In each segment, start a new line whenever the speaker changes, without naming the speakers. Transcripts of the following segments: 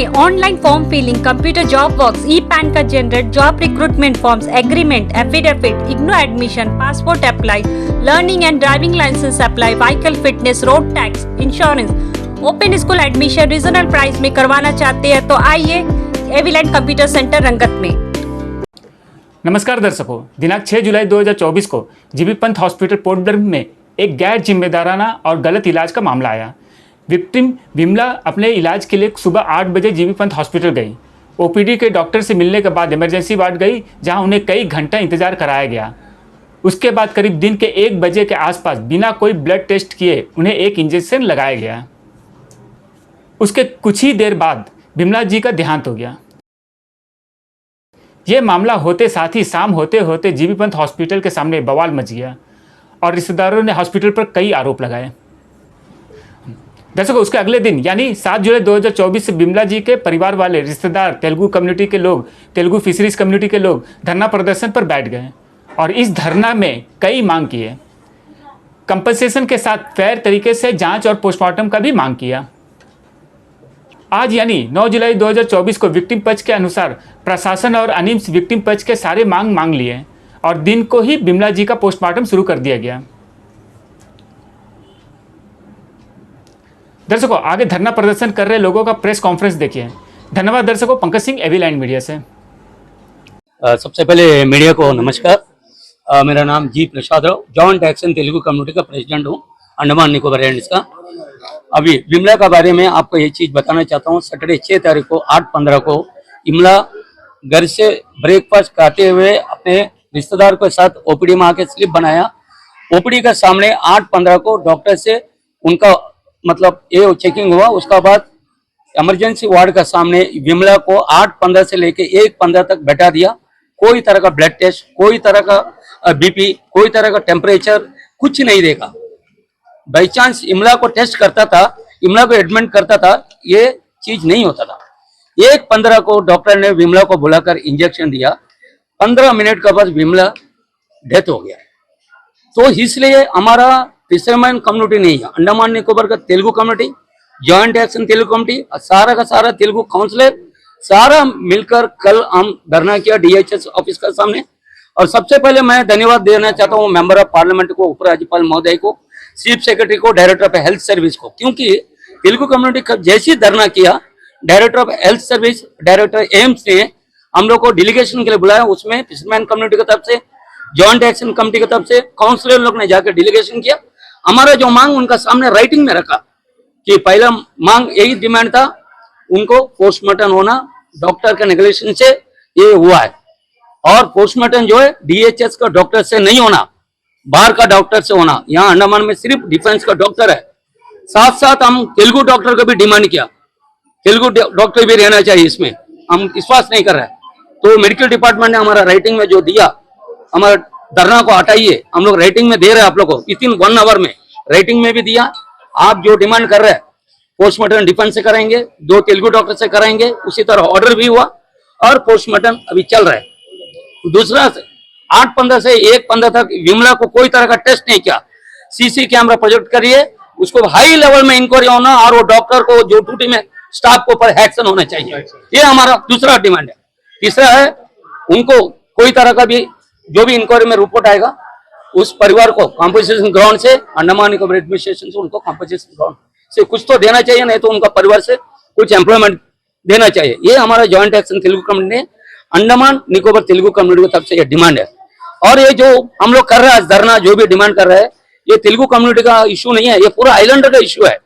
में online form filling, computer job works, e PAN का generate, job recruitment forms, agreement, affidavit, IGNOU admission, passport apply, learning and driving licence apply, vehicle fitness, road tax, insurance, open school admission regional price में करवाना चाहते हैं तो आइए एविलेंट computer centre रंगत में।
नमस्कार दर्शकों, दिनांक 6 जुलाई 2024 को GB Pant hospital port Blair में एक गैर जिम्मेदाराना और गलत इलाज का मामला आया। विक्टिम विमला अपने इलाज के लिए सुबह 8 बजे जीबी पंत हॉस्पिटल गई। ओपीडी के डॉक्टर से मिलने के बाद इमरजेंसी वार्ड गई, जहां उन्हें कई घंटा इंतजार कराया गया। उसके बाद करीब दिन के 1 बजे के आसपास बिना कोई ब्लड टेस्ट किए उन्हें एक इंजेक्शन लगाया गया। उसके कुछ ही देर बाद विमला जी का देहांत हो गया। ये मामला होते साथ ही शाम होते होते जीबी पंत हॉस्पिटल के सामने बवाल मच गया और रिश्तेदारों ने हॉस्पिटल पर कई आरोप लगाए। दर्शकों, उसके अगले दिन यानी 7 जुलाई 2024 से विमला जी के परिवार वाले, रिश्तेदार, तेलुगु कम्युनिटी के लोग, तेलुगु फिशरीज कम्युनिटी के लोग धरना प्रदर्शन पर बैठ गए और इस धरना में कई मांग किए। कंपनसेशन के साथ फेयर तरीके से जांच और पोस्टमार्टम का भी मांग किया। आज यानी 9 जुलाई 2024 को विक्टिम पक्ष के अनुसार प्रशासन और अनिम्स विक्टिम पक्ष के सारे मांग लिए और दिन को ही विमला जी का पोस्टमार्टम शुरू कर दिया गया। दर्शकों, आगे धरना प्रदर्शन कर रहे लोगों का प्रेस कॉन्फ्रेंस देखिए। धन्यवाद दर्शकों। पंकज सिंह, एविलाइन मीडिया से।
सबसे पहले मीडिया को नमस्कार। मेरा नाम G Prasad Rao, joint action Telugu community का प्रेसिडेंट हूँ, अंडमान निकोबार आइलैंड्स का। अभी विमला के बारे में आपको ये चीज़ बताना चाहता हूँ। सैटरडे 6 तारीख को 8:15 को विमला घर से ब्रेकफास्ट खाते हुए अपने रिश्तेदार के साथ ओपीडी में आके स्लिप बनाया। ओपीडी के सामने 8:15 को डॉक्टर से उनका मतलब ये चेकिंग हुआ। उसका बाद इमरजेंसी वार्ड का सामने विमला को 8:15 से लेके 1:15 तक बैठा दिया। कोई तरह का ब्लड टेस्ट, कोई तरह का बीपी, कोई तरह का टेम्परेचर कुछ नहीं देखा। बाई चांस इमला को टेस्ट करता था, इमला को एडमिट करता था, ये चीज नहीं होता था। 1:15 को डॉक्टर ने विमला को बुलाकर इंजेक्शन दिया। 15 मिनट के बाद विमला डेथ हो गया। तो इसलिए हमारा फिशरमैन कम्युनिटी नहीं है, अंडमान निकोबार का Telugu community, joint action Telugu community, सारा का सारा तेलुगु काउंसिलर सारा मिलकर कल हम धरना किया डीएचएस ऑफिस के सामने। और सबसे पहले मैं धन्यवाद देना चाहता हूँ मेंबर ऑफ पार्लियामेंट को, उपराज्यपाल महोदय को, चीफ सेक्रेटरी को, डायरेक्टर ऑफ हेल्थ सर्विस को, क्योंकि तेलुगु कम्युनिटी का जैसी धरना किया, director of health service, director AIIMS ने हम लोग को डेलीगेशन के लिए बुलाया। उसमें फिशरमैन कम्युनिटी की तरफ से, जॉइंट एक्शन कमेटी की तरफ से काउंसिलर लोग ने जाकर डेलीगेशन किया। हमारा जो मांग उनका सामने राइटिंग में रखा कि पहला मांग यही डिमांड था, उनको पोस्टमार्टम होना, डॉक्टर के नेग्लेक्शन से ये हुआ है। और पोस्टमार्टम जो है डीएचएस का डॉक्टर से नहीं होना, बाहर का डॉक्टर से होना। यहाँ अंडमान में सिर्फ डिफेंस का डॉक्टर है। साथ साथ हम तेलुगु डॉक्टर को भी डिमांड किया, तेलुगु डॉक्टर भी रहना चाहिए। इसमें हम विश्वास नहीं कर रहे हैं। तो मेडिकल डिपार्टमेंट ने हमारा राइटिंग में जो दिया, हमारा धरना को हटाइए, हम लोग राइटिंग में दे रहे हैं आप लोग को, विथिन 1 आवर में राइटिंग में भी दिया। आप जो डिमांड कर रहे हैं पोस्टमार्टम डिफेंस से कराएंगे, 2 तेलुगु डॉक्टर से कराएंगे, उसी तरह ऑर्डर भी हुआ और पोस्टमार्टम अभी चल रहा है। दूसरा 8:15 से 1:15 तक विमला को कोई तरह का टेस्ट नहीं किया। सीसी कैमरा प्रोजेक्ट करिए, उसको हाई लेवल में इंक्वायरी होना और वो डॉक्टर को जो ड्यूटी में स्टाफ के ऊपर एक्शन होना चाहिए। ये हमारा दूसरा डिमांड है। तीसरा है, उनको कोई तरह का भी जो भी इंक्वायरी में रिपोर्ट आएगा, उस परिवार को कॉम्पनसेशन ग्राउंड से, अंडमान निकोबार एडमिनिस्ट्रेशन से उनको कॉम्पनसेशन ग्राउंड से कुछ तो देना चाहिए, नहीं तो उनका परिवार से कुछ एम्प्लॉयमेंट देना चाहिए। ये हमारा जॉइंट एक्शन तेलुगु कम्युनिटी ने अंडमान निकोबार तेलुगु कम्युनिटी की तरफ से ये डिमांड है। और ये जो हम लोग कर रहे हैं धरना, जो भी डिमांड कर रहे हैं, ये तेलुगु कम्युनिटी का इशू नहीं है, ये पूरा आइलैंडर का इशू है।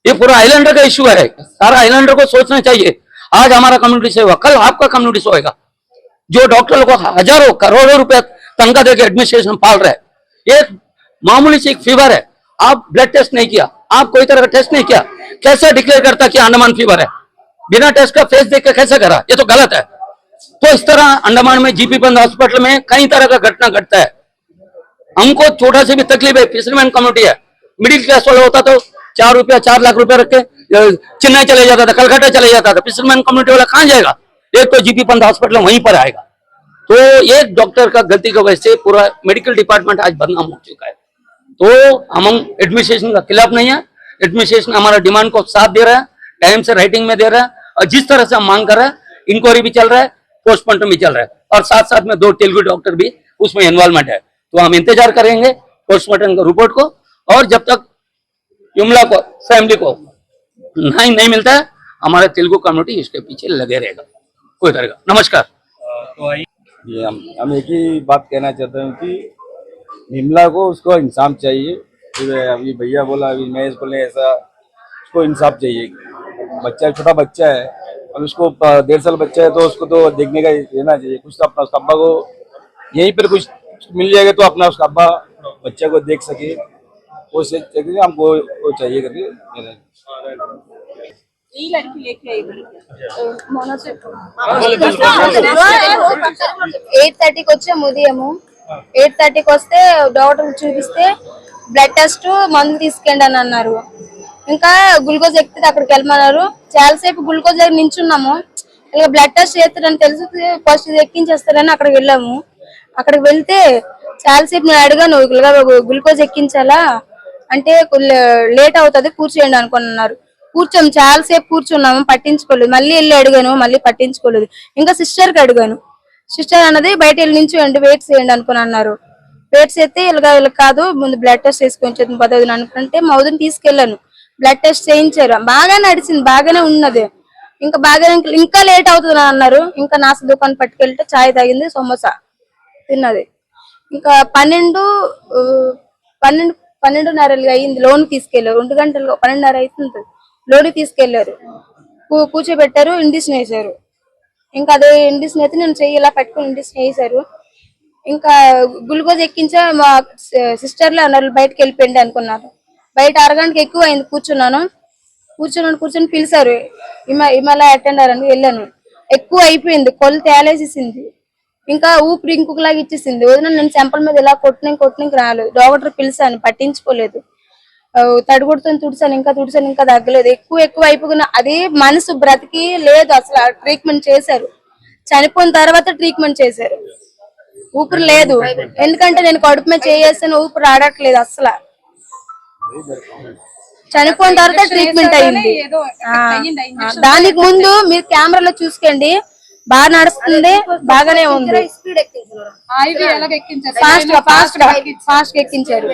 ये पूरा आइलैंडर का इशू है। सारा आइलैंडर को सोचना चाहिए। आज हमारा कम्युनिटी से हुआ, कल आपका कम्युनिटी से होगा। जो डॉक्टर को हजारों करोड़ों रुपए तनख्वाह देकर एडमिनिस्ट्रेशन पाल रहा है। एक मामूली सी फीवर है, आप ब्लड टेस्ट नहीं किया, आप कोई तरह का टेस्ट नहीं किया, कैसे डिक्लेयर करता कि अंडमान फीवर है? बिना टेस्ट का फेस देख के कैसे करा? ये तो गलत है। तो इस तरह अंडमान में जीबी पंत हॉस्पिटल में कई तरह का घटना घटता है। हमको छोटा से भी तकलीफ है। फिशरमैन कम्युनिटी है, मिडिल क्लास वाला होता तो 4 लाख रुपए रख के चेन्नई चले जाता था, कलकत्ता चले जाता था। फिशरमैन कम्युनिटी वाला कहाँ जाएगा? एक तो जीबी पंत हॉस्पिटल वहीं पर आएगा। तो एक डॉक्टर का गलती की वजह से पूरा मेडिकल डिपार्टमेंट आज बदनाम हो चुका है। तो हम एडमिनिस्ट्रेशन का खिलाफ नहीं है। एडमिनिस्ट्रेशन हमारा डिमांड को साथ दे रहा है, टाइम से राइटिंग में दे रहा है। और जिस तरह से हम मांग कर रहे हैं, इंक्वायरी भी चल रहा है, पोस्टमार्टम भी चल रहा है, और साथ साथ में 2 तेलुगु डॉक्टर भी उसमें इन्वॉल्वमेंट है। तो हम इंतजार करेंगे पोस्टमार्टम रिपोर्ट को, और जब तक विमला को फैमिली को न्याय नहीं मिलता है, हमारा तेलुगु कम्युनिटी इसके पीछे लगे रहेगा, कोई तरह का। नमस्कार।
ये हम एक ही बात कहना चाहते हैं कि विमला को उसको इंसाफ चाहिए। फिर अभी भैया बोला, अभी महेश बोले ऐसा, उसको इंसाफ चाहिए। बच्चा छोटा बच्चा है, और उसको 1.5 साल बच्चा है, तो उसको तो देखने का देना चाहिए कुछ। तो अपना उसका अब्बा को यहीं पर कुछ मिल जाएगा, तो अपना उसका अब्बा बच्चे को देख सके, वो हमको वो चाहिए करके।
ఈ లड़की लेके आई मोना से
8:30కి వచ్చాము ఉదయము. 8:30కి వస్తే డాక్టర్ చూపిస్తే బ్లడ్ టెస్ట్ మందు తీసుకెళ్ళండి అని అన్నారు. ఇంకా గ్లూకోజ్ ఎక్కితే అక్కడికి వెళ్ళమన్నారు. చాలాసేపు గ్లూకోజ్ దగ్గర నించున్నాము. ఇలా బ్లడ్ టెస్ట్ చేస్తారని తెలిసి ఫస్ట్ ఎక్కించేస్తారని అక్కడికి వెళ్ళాము. అక్కడికి వెళ్తే చాలాసేపు నేను అడిగాను, గ్లూకోజ్ ఎక్కించాలా అంటే లేట్ అవుతుంది కూర్చోండి అనుకున్నారు. కూర్చోము, చాలాసేపు కూర్చున్నాము, పట్టించుకోలేదు. మళ్ళీ వెళ్ళి అడిగాను, మళ్ళీ పట్టించుకోలేదు. ఇంకా సిస్టర్ కి అడిగాను, సిస్టర్ అన్నది బయట వెళ్ళి నించోండి వెయిట్ చేయండి అనుకుని అన్నారు. వెయిట్ చేస్తే వీళ్ళకి కాదు, ముందు బ్లడ్ టెస్ట్ చేసుకొని పదవి అనుకుంటే మా వదిన తీసుకెళ్ళాను. బ్లడ్ టెస్ట్ చేయించారు, బాగానే నడిచింది, బాగానే ఉన్నది. ఇంకా బాగానే ఇంకా లేట్ అవుతుంది అన్నారు. ఇంకా నాస దుకాణం పట్టుకెళ్తే చాయ్ తాగింది, సమోసా తిన్నది. ఇంకా 12:30 అయింది. లోన్ తీసుకెళ్లారు. 2 గంటలు 12:30 అవుతుంది. లోన్ తీసుకెళ్లారు, కూర్చోబెట్టారు, ఇండిషన్ వేసారు. ఇంకా అదే ఇండిషన్ అయితే నేను చెయ్యి ఇలా పట్టుకుని ఇండిషన్ వేసారు. ఇంకా గ్లూకోజ్ ఎక్కించా. మా సిస్టర్లు అన్నారు బయటకు వెళ్ళిపోయింది అనుకున్నారు. బయట అరగంటకి ఎక్కువ అయింది. కూర్చొని పిలిచారు, ఇమలా అటెండర్ అని వెళ్ళాను. ఎక్కువ అయిపోయింది, కొలు తేలేసేసింది. ఇంకా ఊపిరి ఇంకొకలాగా ఇచ్చేసింది. వదిన నేను చెంపల మీద ఇలా కొట్టినకి రాలేదు. డాక్టర్ పిలిచాను, పట్టించుకోలేదు. తడిగుడుతో తుడిచాను, ఇంకా తగ్గలేదు. ఎక్కువ అయిపోయిన అదే మనసు బ్రతికి లేదు. అసలు ట్రీట్మెంట్ చేశారు, చనిపోయిన తర్వాత ట్రీట్మెంట్ చేశారు. ఊపిరి లేదు, ఎందుకంటే నేను కడుపు మీద చేసేసాను, ఊపిరి ఆడట్లేదు అసలు. చనిపోయిన తర్వాత ట్రీట్మెంట్ అయింది. దానికి ముందు మీరు కెమెరాలో చూసుకోండి, బాగా నడుస్తుంది, బాగానే ఉంది. ఫాస్ట్ ఎక్కించారు.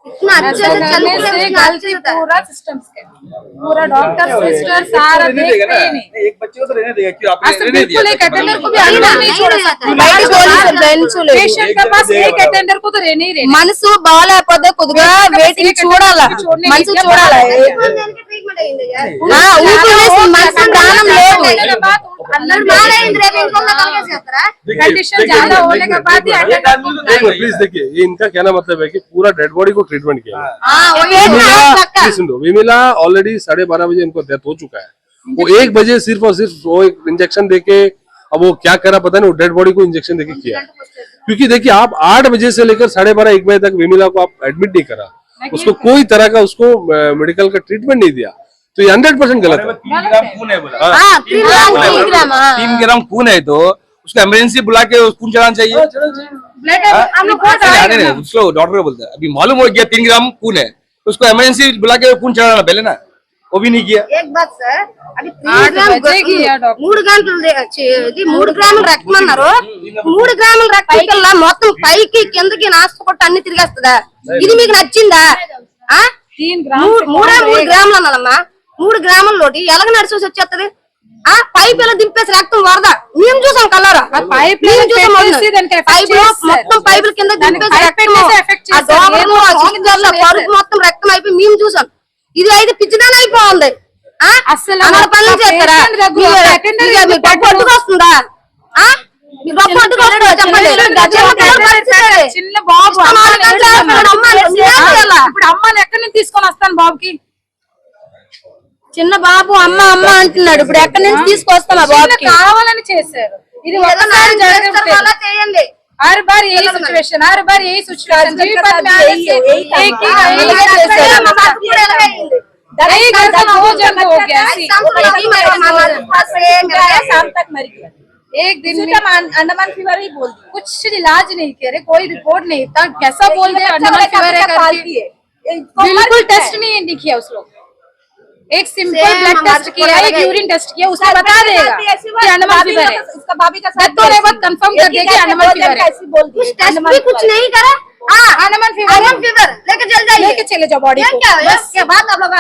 इतना अच्छे से चलने से गलती पूरा सिस्टम्स के पूरा डॉक्टर सिस्टर सारा देखते ही नहीं।
एक बच्चे को तो रहने देगा, क्यों आपने रहने दिया?
बिल्कुल एक अटेंडर को भी अंदर नहीं छोड़ा जाता। पेशेंट के पास एक अटेंडर को तो रहने ही रहने।
మనసు బాగాలేకపోతే కొద్దిగా వెయిటింగ్ చూడాలా, మనసు చూడాలా. మనసు ప్రాణం లేదు.
कंडीशन ज्यादा होने के बाद ही अटेंडर को
प्लीज देखिए, ये इनका कहना मतलब है कि पूरा डेड बॉडी को ट्रीटमेंट किया। विमिला ऑलरेडी 12:30 बजे इनको डेथ हो चुका है। वो 1 बजे सिर्फ और सिर्फ वो एक इंजेक्शन देके, अब वो क्या करा पता नहीं, वो डेड बॉडी को इंजेक्शन देके किया। क्योंकि देखिए आप 8 बजे से लेकर 12:30 1 बजे तक विमिला को आप एडमिट नहीं करा, उसको कोई तरह का उसको मेडिकल का ट्रीटमेंट नहीं दिया, तो ये 100% गलत है।
3 ग्राम खून है बोला।
3
ग्राम खून है तो उसको एमरजेंसी बुला के खून चलाना चाहिए। उसको डॉक्टर बोलता है, अभी मालूम हो गया 3 ग्राम खून है, उसको एमरजेंसी बुला के खून चलाना पहले ना, वो भी नहीं किया।
एक बात सर, अभी 3 గ్రాముల రక్తం అన్నారు. 3 గ్రాముల రక్తం కల్లా మొత్తం పైకి కిందకి నాసుకొట్టు అన్ని తిరిగేస్తుందా? ఇది మీకు నచ్చిందా? 3 గ్రాములు అన్నదమ్మా. 3 గ్రాముల్లోటి ఎలాగ నడిచేసి వచ్చేస్తుంది? పైప్ ఎలా దింపేసి రక్తం వరద మేము చూసాం కలరా. పైప్ మొత్తం పైపుల కింద దింపేసి కడుపు మొత్తం రక్తం అయిపోయి మేము చూసాం. ఇది అయితే పిచ్చిదాని అయిపోవాలి. అసలు పనులు చేస్తారా? పట్టుకొస్తుందా?
చిన్న బాబు ఇప్పుడు అమ్మాయిని ఎక్కడి నుంచి తీసుకొని వస్తాను బాబుకి?
చిన్న బాబు అమ్మ అంటున్నాడు, ఇప్పుడు ఎక్కడి నుంచి తీసుకొస్తాం?
కావాలని చేశారు. ఇది ఒకసారి చేయండి. हर बार यही सिचुएशन जीवन में आने से एक ही घर का 2 जन हो गया, शाम तक मर गया। एक दिन में अंडमान फीवर ही बोल दिया, कुछ इलाज नहीं करे, कोई रिपोर्ट नहीं था, कैसा बोल दे अंडमान फीवर है करके, बिल्कुल टेस्ट नहीं किया उस लोग। एक सिंपल ब्लड टेस्ट किया, एक यूरिन टेस्ट किया, उसमें बता देगा कि अंडमान फीवर है। उसका भाभी का साथ तो बस कंफर्म कर देगा कि अंडमान फीवर है।
कुछ टेस्ट भी कुछ नहीं करा।
अंडमान फीवर लेके चले जाओ बॉडी को, बस
क्या बात आप लोग।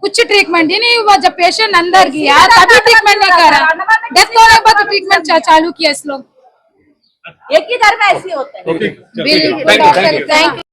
कुछ ट्रीटमेंट ही नहीं हुआ। जब पेशेंट अंदर गया तभी ट्रीटमेंट नहीं करा, डेथ होने के बाद ट्रीटमेंट चालू किया इस लोग।
एक ही घर में ऐसे होता है।
बिल्कुल, थैंक यू।